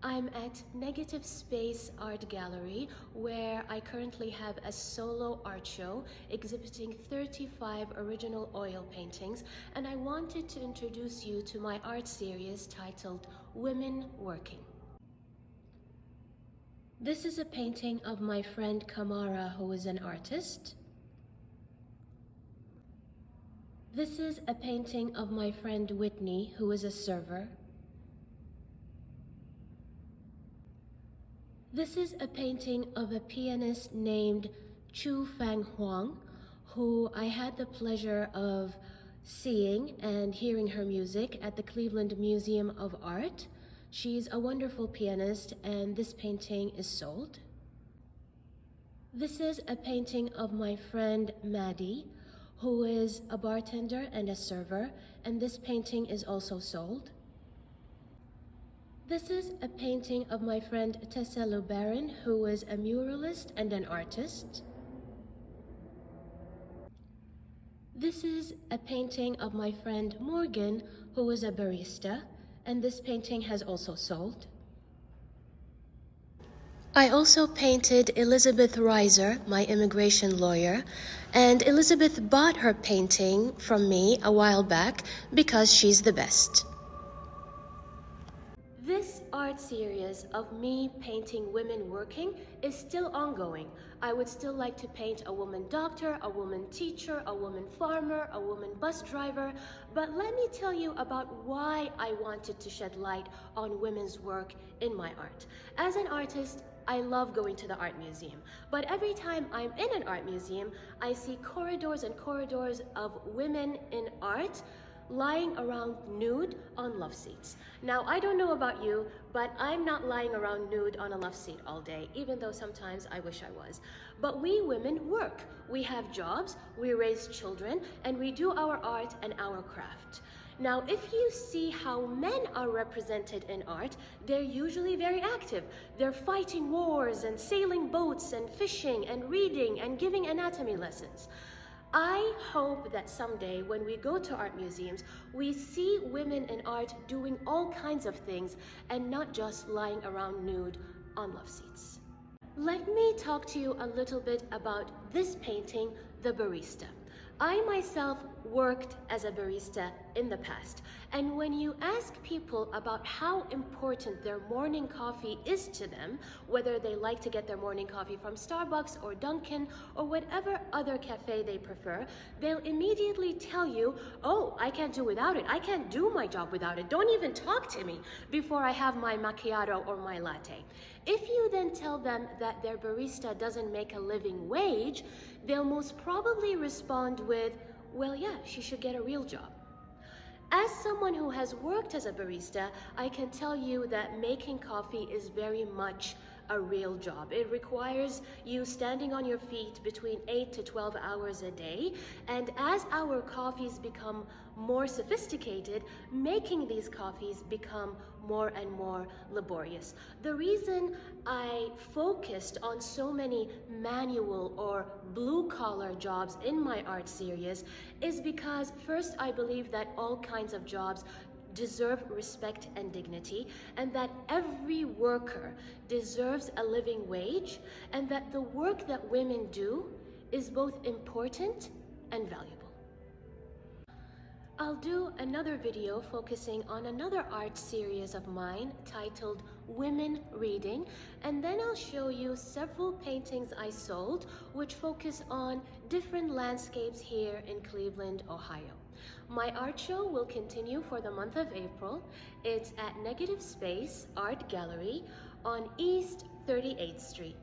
I'm at Negative Space Art Gallery, where I currently have a solo art show exhibiting 35 original oil paintings, and I wanted to introduce you to my art series titled Women Working. This is a painting of my friend Kamara, who is an artist. This is a painting of my friend Whitney, who is a server. This is a painting of a pianist named Chu Fang Huang, who I had the pleasure of seeing and hearing her music at the Cleveland Museum of Art. She's a wonderful pianist, and this painting is sold. This is a painting of my friend Maddie, who is a bartender and a server, and this painting is also sold. This is a painting of my friend Tessa Lubarin, who is a muralist and an artist. This is a painting of my friend Morgan, who is a barista, and this painting has also sold. I also painted Elizabeth Reiser, my immigration lawyer, and Elizabeth bought her painting from me a while back because she's the best. This art series of me painting women working is still ongoing. I would still like to paint a woman doctor, a woman teacher, a woman farmer, a woman bus driver, but let me tell you about why I wanted to shed light on women's work in my art. As an artist, I love going to the art museum, but every time I'm in an art museum, I see corridors and corridors of women in art lying around nude on love seats. Now, I don't know about you, but I'm not lying around nude on a love seat all day, even though sometimes I wish I was. But we women work. We have jobs, we raise children, and we do our art and our craft. Now, if you see how men are represented in art, they're usually very active. They're fighting wars and sailing boats and fishing and reading and giving anatomy lessons. I hope that someday when we go to art museums, we see women in art doing all kinds of things and not just lying around nude on love seats. Let me talk to you a little bit about this painting, The Barista. I myself worked as a barista in the past, and when you ask people about how important their morning coffee is to them, whether they like to get their morning coffee from Starbucks or Dunkin' or whatever other cafe they prefer, they'll immediately tell you, oh, I can't do without it. I can't do my job without it. Don't even talk to me before I have my macchiato or my latte. If you then tell them that their barista doesn't make a living wage, they'll most probably respond with, well, yeah, she should get a real job. As someone who has worked as a barista, I can tell you that making coffee is very much a real job. It requires you standing on your feet between 8 to 12 hours a day, and as our coffees become more sophisticated, making these coffees become more and more laborious. The reason I focused on so many manual or blue-collar jobs in my art series is because first, I believe that all kinds of jobs deserve respect and dignity, and that every worker deserves a living wage, and that the work that women do is both important and valuable. I'll do another video focusing on another art series of mine titled Women Reading, and then I'll show you several paintings I sold which focus on different landscapes here in Cleveland, Ohio. My art show will continue for the month of April. It's at Negative Space Art Gallery on East 38th Street.